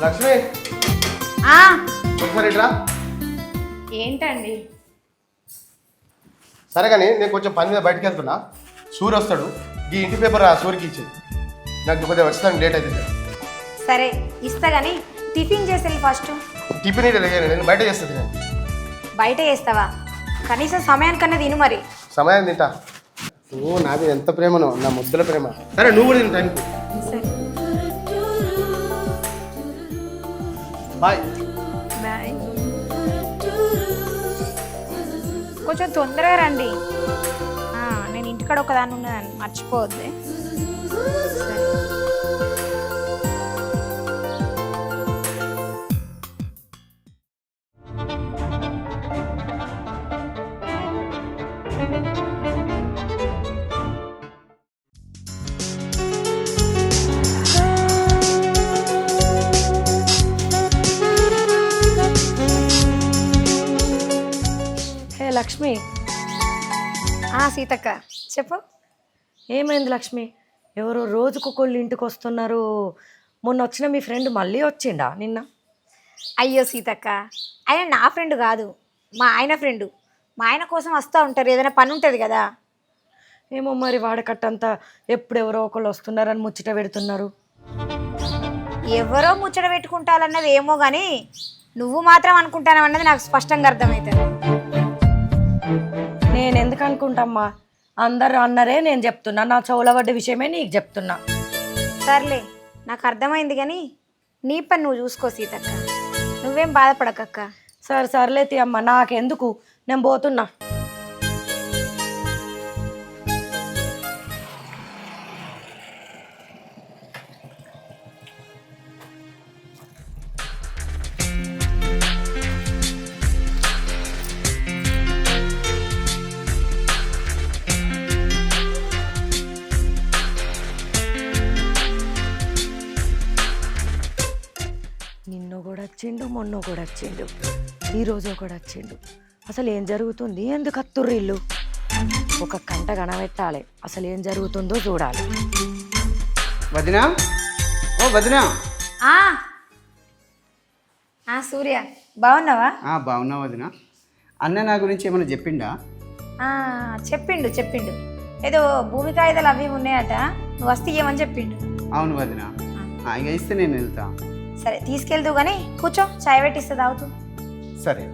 లక్ష్మి ఆ ఒకసారి ఇట్రా. ఏంటండి? సరే కానీ నేను కొంచెం పని మీద బయటకు వెళ్తున్నా. సూర్య వస్తాడు, ఈ ఇంటి పేపర్ ఆ సూర్యకి ఇచ్చి నాకు కొద్దిగా వచ్చేదానికి లేట్ అవుతుంది. సరే ఇస్తా కానీ టిఫిన్ చేసేది ఫస్ట్. టిఫిన్ ఇట్లా నేను బయట చేస్తుంది. నేను బయట చేస్తావా? కనీసం సమయానికన్నా తిను మరి. సమయం తింటా. నువ్వు నా మీద ఎంత ప్రేమనో, నా ముద్దుల ప్రేమ. సరే నువ్వు కూడా తిను టైంకి. సరే బాయ్. బాయ్. కొంచెం తొందరగా రండి. నేను ఇంటికాడ ఒకదాన్ని ఉన్నదాన్ని మర్చిపోవద్దే. సరే లక్ష్మి, సీతక్క చెప్పు. ఏమైంది లక్ష్మి? ఎవరో రోజుకొకళ్ళు ఇంటికి వస్తున్నారు. మొన్న వచ్చిన మీ ఫ్రెండ్ మళ్ళీ వచ్చిండా నిన్న? అయ్యో సీతక్క, ఆయన నా ఫ్రెండ్ కాదు, మా ఆయన ఫ్రెండు. మా ఆయన కోసం వస్తూ ఉంటారు, ఏదైనా పని ఉంటుంది కదా. ఏమో మరి వాడకట్టంతా ఎప్పుడెవరో ఒకళ్ళు వస్తున్నారని ముచ్చట పెడుతున్నారు. ఎవరో ముచ్చట పెట్టుకుంటారన్నది ఏమో కానీ నువ్వు మాత్రం అనుకుంటానవు అన్నది నాకు స్పష్టంగా అర్థమవుతుంది. నేను ఎందుకు అనుకుంటామ్మా? అందరు అన్నరే నేను చెప్తున్నా. నా చౌలవడ్డ విషయమే నీకు చెప్తున్నా. సర్లే నాకు అర్థమైంది కానీ నీ పని నువ్వు చూసుకో సీతక్క, నువ్వేం బాధపడకక్క. సర్లే అమ్మ, నాకెందుకు, నేను పోతున్నా. నిన్ను కూడా వచ్చిండు, మొన్న కూడా వచ్చిండు, ఈరోజు కూడా వచ్చిండు. అసలు ఏం జరుగుతుంది? ఎందుకు అత్తుర్రు ఇల్లు? ఒక కంట గణమెట్టాలి, అసలు ఏం జరుగుతుందో చూడాలి. వదినా, ఓ వదినా. సూర్య బాగున్నావా? బాగున్నా వదినా. అన్న నా గురించి ఏమైనా చెప్పిండా? చెప్పిండు ఏదో భూమి కాయిదాలు అవి ఉన్నాయట, నువ్వు వస్తే ఇవ్వమని చెప్పిండు. అవును వదినా. ఇక ఇస్తే నేను వెళ్తా. సరే తీసుకెళ్తూ కానీ కూర్చో, చాయ్ పెట్టిస్తే తాగుతూ. సరే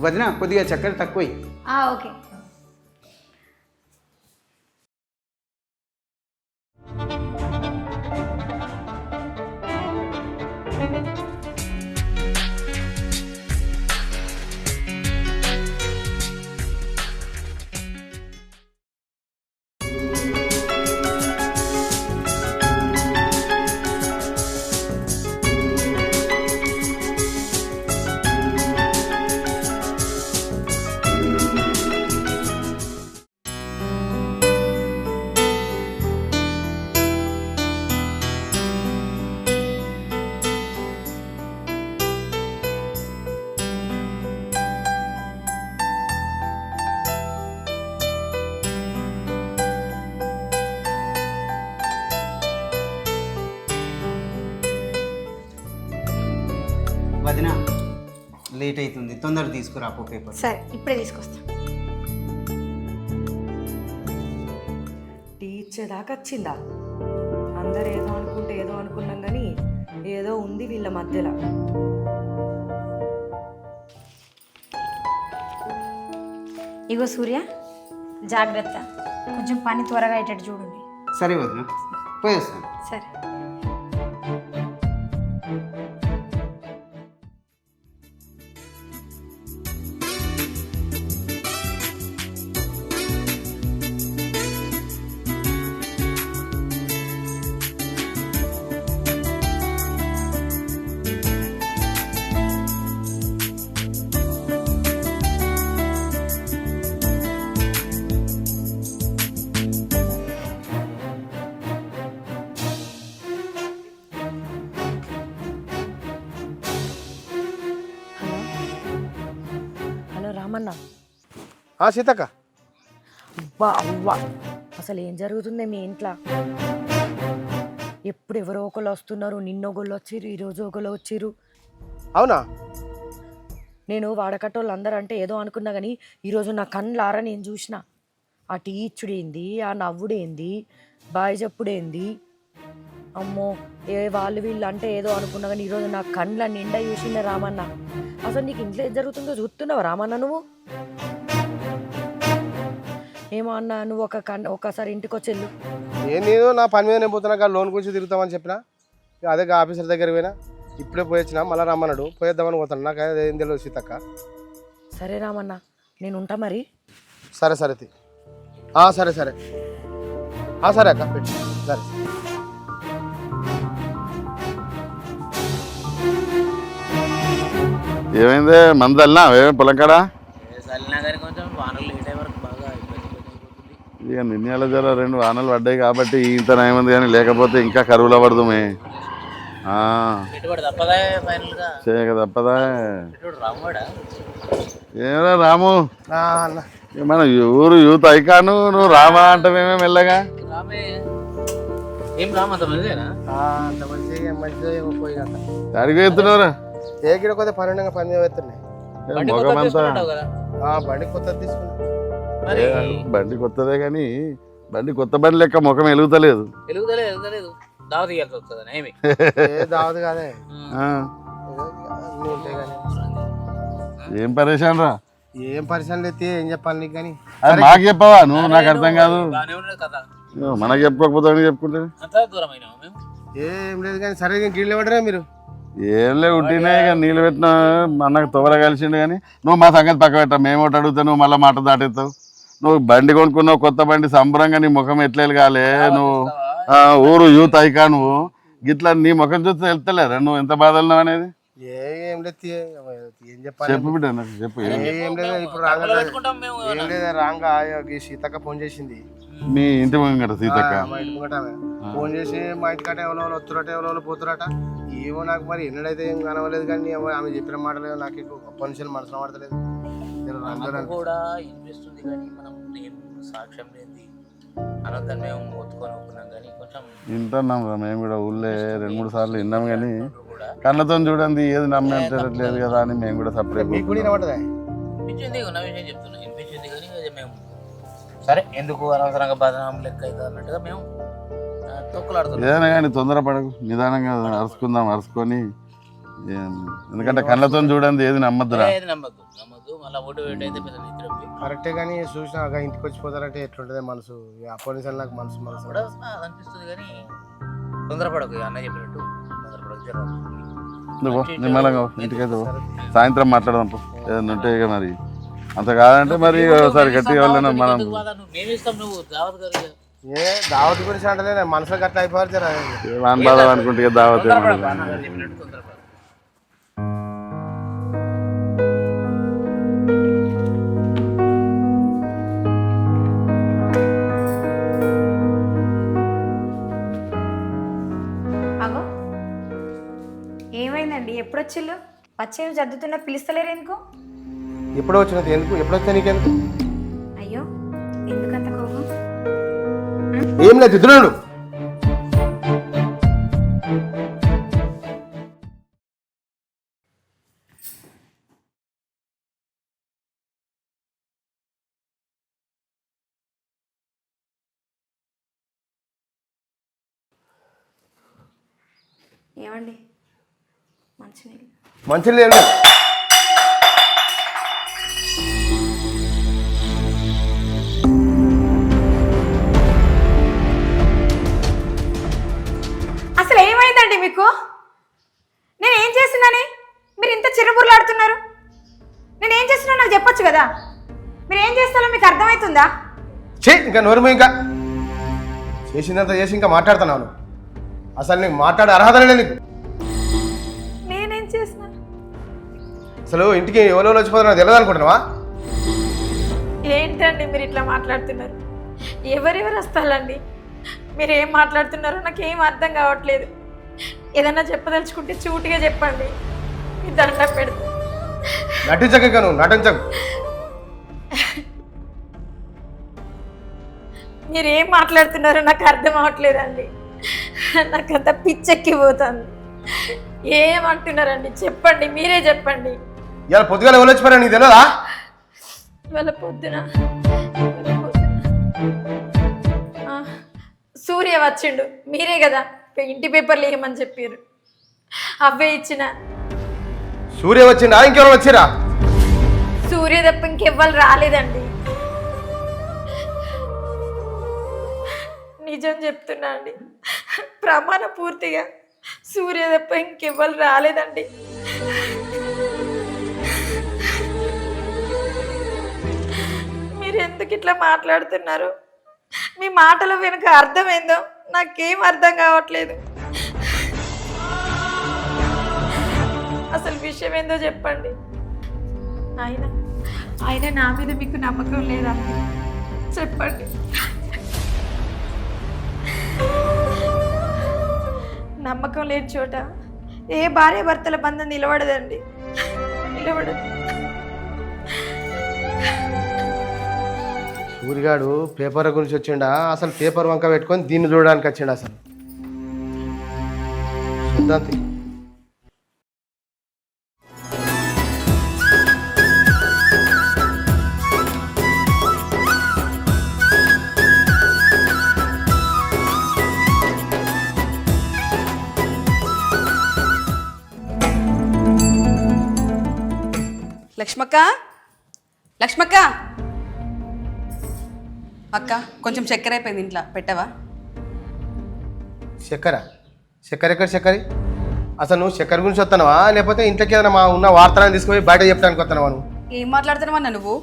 వదినా, కొద్దిగా చక్కెర తక్కువ. ఓకే. వదినా లేట్ అవుతుంది, తొందరగా తీసుకురాపో పేపర్. సరే ఇప్పుడే తీసుకొస్తా. టీ ఇచ్చేదాకా వచ్చిందా? అందరు ఏదో అనుకుంటే ఏదో అనుకున్నాం కానీ ఏదో ఉంది వీళ్ళ మధ్యలో. ఇగో సూర్య, జాగ్రత్త, కొంచెం పని త్వరగా అయ్యేటట్టు చూడండి. సరే వదినా, పోయేస్తాను. సరే. రామన్న. సీతక్క. అవ్వా అవ్వా, అసలు ఏం జరుగుతుంది మీ ఇంట్లో? ఎప్పుడు ఎవరో ఒకరు వస్తున్నారు, నిన్నొకళ్ళు వచ్చిర్రు, ఈరోజు ఒకళ్ళు వచ్చిర్రు. అవునా? నేను వాడకట్టోళ్ళు అందరూ అంటే ఏదో అనుకున్నా కానీ ఈరోజు నా కళ్ళారా నేను చూసిన. ఆ టీ ఇచ్చుడేంది, ఆ నవ్వుడేంది, బాయ్ చెప్పుడేంది, అమ్మో ఏ వాళ్ళు వీళ్ళు అంటే ఏదో అనుకున్నా కానీ ఈరోజు నా కళ్ళ నిండా చూసిండే రామన్న. అసలు నీకు ఇంట్లో ఏం జరుగుతుందో చూస్తున్నావు రామన్న నువ్వు? ఏమో అన్న, నువ్వు ఒకసారి ఇంటికి వచ్చేళ్ళు. నేను నా పని మీద నేను పోతున్నా, లోన్ గురించి తిరుగుతామని చెప్పిన. అదే ఆఫీసర్ దగ్గర పోయినా, ఇప్పుడే పోయొచ్చినా, మళ్ళీ రమ్మన్నాడు, పోయేద్దామని పోతాను. నాకు ఏం తెలియదు సీతక్క. సరే రామన్న, నేను ఉంటా మరి. సరే సరే సరే సరే సరే అక్క పెట్టు. సరే ఏమైంది మంది అల్లినా ఏమేమి పొలం కాడ? ఇక నిన్నెల జర 2 వానలు పడ్డాయి కాబట్టి ఇంత నయమంది, కానీ లేకపోతే ఇంకా కరువులో పడుతుమే. చేయక తప్పదా? ఏమరా రాము, మన ఊరు యూత్ ఐకాను, నువ్వు రామా అంటావేమే మెల్లగా? అడిగి ఎత్తున్నావురా? ఏ గిడ కొద్దిగా పని పని వేస్తున్నాయి. మొగమంతా బండి కొత్తది తీసుకున్నా. బండి కొత్తదే కానీ బండి కొత్త బండి లెక్క ముఖం వెలుగుతలేదు. దావదు కాదే. ఏం పరేషాన్ రా? ఏం పరిశ్రమలు అయితే ఏం చెప్పాలి నీకు? కానీ అది మాకు చెప్పవా? నువ్వు నాకు అర్థం కాదు. మనకు చెప్పుకోకపోతే చెప్పుకుంటే ఏం లేదు. కానీ సరే గిళ్ళు పడరా మీరు? ఏం లేవు, ఉంటేనే ఇక నీళ్ళు పెట్టిన అన్నకు తొవర కలిసిండు. కానీ నువ్వు మా సంగతి పక్క పెట్టా, మేమోటి అడుగుతావు, నువ్వు మళ్ళీ మాట దాటేస్తావు. నువ్వు బండి కొనుక్కున్నావు, కొత్త బండి, సంబరంగా నీ ముఖం ఎట్లా కాలే? నువ్వు ఊరు యూత్ ఐకా, నువ్వు గిట్లా నీ ముఖం చూస్తే వెళ్తలేరా నువ్వు ఎంత బాధలున్నావు అనేది? ఏం లేదు, ఏం చెప్పాలి? చెప్పు బిడ్డ నాకు చెప్పు. ఏం లేదు, ఇప్పుడు ఏం లేదు. రాంగా సీతక్క ఫోన్ చేసింది. మీ ఇంటి ముంగట సీతక్క మా ఇంటి ముంగట ఫోన్ చేసి, మా ఇంటికట ఎవరో వస్తురట, ఎవరో పోతురట. ఏమో నాకు మరి ఎన్నడైతే ఏం కనవలేదు. కానీ ఆమె చెప్పిన మాటలేదు నాకు గొప్ప మనుషులు మనసులో పడతలేదు. కూడా అనిపిస్తుంది కానీ మనం సాక్ష్యం లేని అనంతం మేము ఒత్తుకొని ఒప్పుకున్నాం. కానీ కొంచెం వింటున్నాం రా, మేము కూడా ఊళ్ళో 2-3 సార్లు విన్నాం. కానీ కళ్ళతో చూడండి ఏది నమ్మేటట్లేదు కదా అని మేము కూడా సపరేట్ వినిపించింది. ఉన్న విషయం చెప్తున్నాం, వినిపించింది. కానీ మేము సరే ఎందుకు అనవసరంగా బదనాం లెక్క అవుతుంది అన్నట్టుగా మేము తొక్కులాడుతున్నాం. ఏదైనా కానీ తొందరపడకు, నిదానంగా అరుచుకొని. ఎందుకంటే కళ్ళతో చూడండి ఏది నమ్మద్దురా. నమ్మద్దు మళ్ళీ ఓటు వేటు అయితే పెద్ద నిద్ర కరెక్టే. కానీ చూసినా ఇంటికి వచ్చిపోతారంటే ఎట్లుంటది మనసు? అప్పటి నాకు మనసు కూడా అనిపిస్తుంది. కానీ తొందరపడకు, అన్న చెప్పినట్టు తొందరపడకు. నువ్వు నిమ్మలంగా ఇంటికైతే సాయంత్రం మాట్లాడదాం ఏదన్నా ఉంటే. ఇక మరి అంత కాదంటే మరి ఒకసారి గట్టిగా వెళ్ళినా మనం మేమిస్తాం. నువ్వు దావత్ గారు దావత్ గురించి అంటే మనసులో గట్ల అయిపోతారు. వాన్ బాధ అనుకుంటే దావత్ అగో ఏమైందండి? ఎప్పుడు వచ్చిళ్ళు? వచ్చేవి జద్దుతున్నా పిలుస్తలేరు ఎందుకు? ఎప్పుడో వచ్చినది ఎందుకు? ఎప్పుడు వచ్చా నీకెందుకు? అయ్యో ఎందుకంత కోపం? ఏం లేదు, ఇద్దరు ఏమండి మంచినీళ్ళు? మంచిగా ఏం లేదు. అసలు ఏమైందండి మీకు? నేను ఏం చేస్తున్నానే మీరు ఇంత చిరుబుర్లాడుతున్నారు? నేను ఏం చేస్తున్నా నాకు చెప్పొచ్చు కదా. మీరు ఏం చేస్తారో మీకు అర్థమవుతుందా? ఇంకా నోరుమో, ఇంకా చేసినంత చేసి ఇంకా మాట్లాడుతున్నాను. అసలు నీకు మాట్లాడే అర్హత లేదు నీకు. నేనేం చేసిన? అసలు ఇంటికి ఎవరో వచ్చిపోతున్నా తెలియదు అనుకుంటున్నావా? ఏంటండి మీరు ఇట్లా మాట్లాడుతున్నారు? ఎవరెవరు వస్తారండి? మీరు ఏం మాట్లాడుతున్నారో నాకు ఏం అర్థం కావట్లేదు. ఏదన్నా చెప్పదలుచుకుంటే చూటిగా చెప్పండి, మీ దండ పెడతా. నటించక నువ్వు నటించకు. మీరు ఏం మాట్లాడుతున్నారో నాకు అర్థం అవ్వట్లేదండి. నాకంత పిచ్చెక్కిపోతుంది. ఏమంటున్నారండి చెప్పండి, మీరే చెప్పండి. ఇవాళ పొద్దుగాల ఎవరు వచ్చిపోయారు నీకు తెలియదా? ఇవాళ పొద్దున ఆ, సూర్య వచ్చిండు. మీరే కదా ఇంటి పేపర్లు ఇవ్వమని చెప్పారు, అవే ఇచ్చిన. సూర్య వచ్చిండా ఇంకెవరు వచ్చిరా? సూర్య తప్ప ఇంకెవ్వరు రాలేదండి. నిజం చెప్తున్నా అండి, ప్రమాణ పూర్తిగా సూర్య తప్ప ఇంకెవ్వరు రాలేదండి. మీరు ఎందుకు ఇట్లా మాట్లాడుతున్నారు? మీ మాటల వెనుక అర్థమైందో నాకేం అర్థం కావట్లేదు. అసలు విషయం ఏందో చెప్పండి. ఆయన నా మీద మీకు నమ్మకం లేదా? చెప్పండి. నమ్మకం లేని చోట ఏ భార్య భర్తల బంధం నిలబడదండి, నిలబడదు. సూర్యగాడు పేపర్ గురించి వచ్చిండా? అసలు పేపర్ వంక పెట్టుకొని దీన్ని చూడడానికి వచ్చిండా? అసలు సిద్ధాంతి లక్ష్మక్క, లక్ష్మక్క, అక్క కొంచెం చక్కెర అయిపోయింది ఇంట్లో, పెట్టవా? చక్కెర? చక్కెర ఎక్కడ చక్కెర? అసలు నువ్వు చక్కెర గురించి వస్తున్నావా లేకపోతే ఇంట్లోకి ఏదైనా మా ఉన్న వార్తలను తీసుకుపోయి బయట చెప్తానికి వస్తున్నావా? నువ్వు ఏం మాట్లాడుతున్నావన్నా నువ్వు?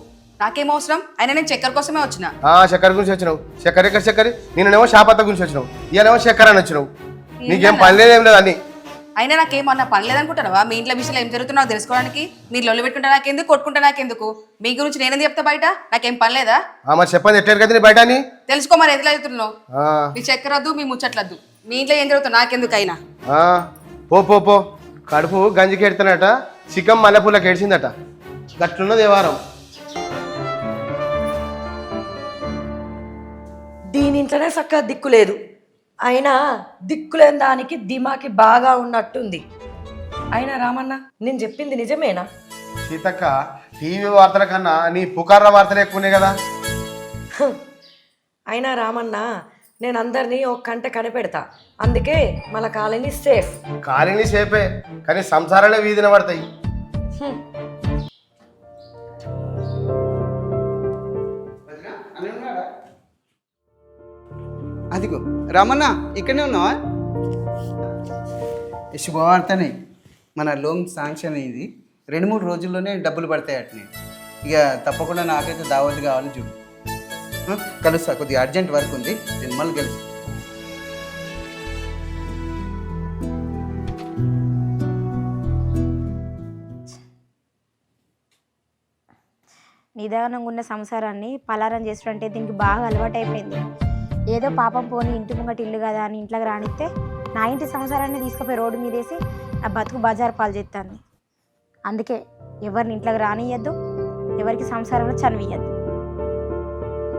నాకేం అవసరం? అయినా నేను చక్కెర కోసమే వచ్చిన. చక్కెర గురించి వచ్చినావు. చక్కెర ఎక్కడ చక్కెర? నేనేమో షాపత్త గురించి వచ్చినావు, ఇయానేమో చక్కెర అని వచ్చినావు. నీకేం పని లేదేం లేదు అన్ని. అయినా నాకేమన్నా పని లేదనుకుంటున్నావా? మీ ఇంట్లో విషయాలు ఏం జరుగుతుందో నాకు తెలుసుకోవడానికి. మీరు లొల్లు పెట్టుకుంటా నాకెందుకు, కొట్టుకుంటా నాకెందుకు? మీ గురించి నేనేది చెప్తా బయట? నాకేం పని లేదా? మరి చెప్పండి ఎట్లేదు కదా నీ బయట అని. తెలుసుకో మరి ఎట్లా అవుతున్నావు. మీ చక్కెర వద్దు, మీ ముచ్చట్లద్దు. మీ ఇంట్లో ఏం జరుగుతుంది నాకెందుకు? అయినా పో పో పో. కడుపు గంజికి ఎడుతున్నట, చికం మల్లెపూలకి ఏడ్చిందట. గట్లున్నది వ్యవహారం. దీని ఇంట్లోనే చక్కగా దిక్కు లేదు, అయినా దిక్కులేని దానికి దిమాకి బాగా ఉన్నట్టుంది. అయినా రామన్న, నేను చెప్పింది నిజమేనా? సీతక్క, టీవీ వార్తల కన్నా నీ పుకార్ల వార్తలు ఎక్కువనే కదా. అయినా రామన్న, నేను అందరినీ ఒక కంట కనిపెడతా, అందుకే మన కాలనీ సేఫ్. కాలనీ సేపే కానీ సంసారాలే వీధిన పడతాయి. అదిగో రామన్న, ఇక్కడనే ఉన్నావా? శుభవార్తనే, మన లోన్ శాంక్షన్ అయింది. 2-3 రోజుల్లోనే డబ్బులు పడతాయి అట్నే. ఇక తప్పకుండా నాకైతే దావత్ కావాలని చూడు. కలుస్తా, కొద్దిగా అర్జెంట్ వర్క్ ఉంది, నేను మళ్ళీ కలుస్తా. నిదానంగా ఉన్న సంసారాన్ని పలారం చేస్తుంటే దీనికి బాగా అలవాటు అయిపోయింది. ఏదో పాపం పోని ఇంటి ముంగట ఇల్లు కదా అని ఇంట్లోకి రానిస్తే నా ఇంటి సంసారాన్ని తీసుకుపోయి రోడ్డు మీద వేసి నా బతుకు బజారు పాలు చేస్తాను. అందుకే ఎవరిని ఇంట్లోకి రానియద్దు, ఎవరికి సంసారంలో చనివియద్దు.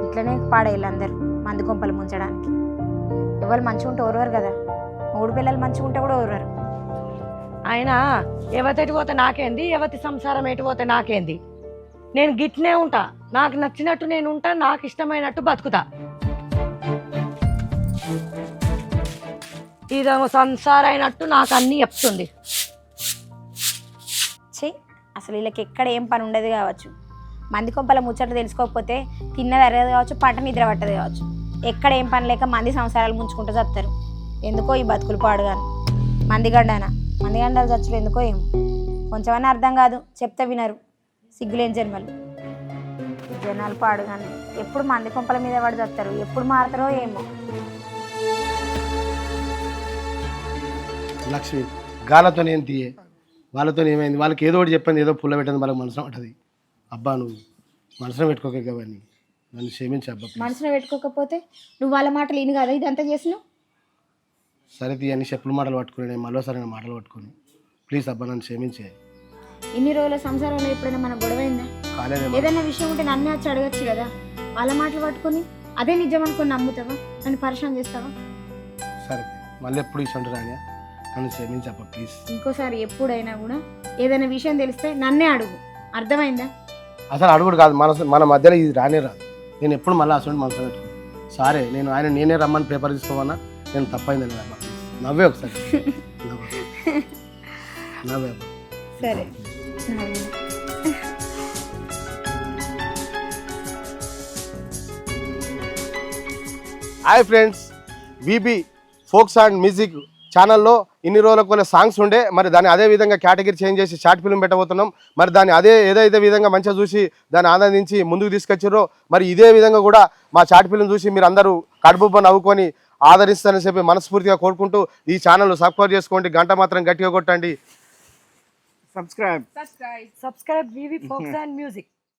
ఇట్లనే పాడేయాలి అందరు మందు కొంపలు ముంచడానికి. ఎవరు మంచిగా ఉంటే ఓరవారు కదా, 3 పిల్లలు మంచిగా ఉంటే కూడా ఓరవారు. అయినా ఎవతి ఎటు పోతే నాకేంది, ఎవతి సంసారం ఎటు పోతే నాకేంది? నేను గిట్నే ఉంటా, నాకు నచ్చినట్టు నేను ఉంటా, నాకు ఇష్టమైనట్టు బతుకుతా. ఇది సంసారం అయినట్టు నాకు అన్నీ చెప్తుంది. అసలు వీళ్ళకి ఎక్కడ ఏం పని ఉండదు కావచ్చు. మంది కొంపల ముచ్చట్లు తెలుసుకోకపోతే తిన్నది అరగదు కావచ్చు, పంట నిద్ర పట్టదు కావచ్చు. ఎక్కడ ఏం పని లేక మంది సంసారాలు ముంచుకుంటూ చస్తారు. ఎందుకో ఈ బతుకులు పాడుగాను. మందిగండాలు చచ్చులు ఎందుకో ఏమో. కొంచెమన్నా అర్థం కాదు, చెప్తే వినరు. సిగ్గులేని జన్మలు జనాలు పాడుగాను. ఎప్పుడు మంది కొంపల మీద పడి చస్తారు, ఎప్పుడు మారుతారో ఏమో. లక్ష్మి, గాలతో ఏం తీయే, వాళ్ళతో ఏమైంది? వాళ్ళకి ఏదో ఒకటి చెప్పింది, ఏదో పుల్ల పెట్టింది, వాళ్ళకి మనసులో ఉంటుంది. అబ్బా నువ్వు మనసులో పెట్టుకోకే కావని నన్ను క్షమించి అబ్బా. మనసులో పెట్టుకోకపోతే నువ్వు వాళ్ళ మాటలు విని కదా ఇదంతా చేసినావు. సరే తీయని చెప్పుల మాటలు పట్టుకుని నేను మరోసారి మాటలు పట్టుకుని ప్లీజ్ అబ్బా నన్ను క్షమించే. ఇన్ని రోజుల సంసారంలో ఎప్పుడైనా మన గొడవైందా? ఏదైనా విషయం ఉంటే నన్నే వచ్చి అడగచ్చు కదా. వాళ్ళ మాటలు పట్టుకొని అదే నిజం అనుకొని నమ్ముతావా? నన్ను పరిచయం చేస్తావా? సరే మళ్ళీ ఎప్పుడు ఇష్టం రాని నన్ను క్షమించప్ప ప్లీజ్. ఇంకోసారి ఎప్పుడైనా కూడా ఏదైనా విషయం తెలిస్తే నన్నే అడుగు, అర్థమైందా? అసలు అడుగుడు కాదు, మన మధ్యలో ఇది రానే రాదు. నేను ఎప్పుడు మళ్ళీ అసలు మనసు పెట్టుకో. సరే నేనే రమ్మని పేపర్ తీసుకోమన్నా, నేను తప్పైందని అమ్మ నవ్వే ఒకసారి నవ్వే అమ్మ. సరే. Hi friends, VB folks and music ఛానల్లో ఇన్ని రోజులకు కొన్ని సాంగ్స్ ఉండే, మరి దాన్ని అదే విధంగా కేటగిరీ చేంజ్ చేసి షార్ట్ ఫిల్మ్ పెట్టబోతున్నాం. మరి దాన్ని ఏదైతే విధంగా మంచిగా చూసి దాన్ని ఆనందించి ముందుకు తీసుకొచ్చారో, మరి ఇదే విధంగా కూడా మా షార్ట్ ఫిల్మ్ చూసి మీరు అందరూ కడుపుబ్బ నవ్వుకొని ఆదరిస్తారని చెప్పి మనస్ఫూర్తిగా కోరుకుంటూ ఈ ఛానల్ సబ్స్క్రైబ్ చేసుకోండి, గంట మాత్రం గట్టిగా కొట్టండి. Subscribe VV folks and music.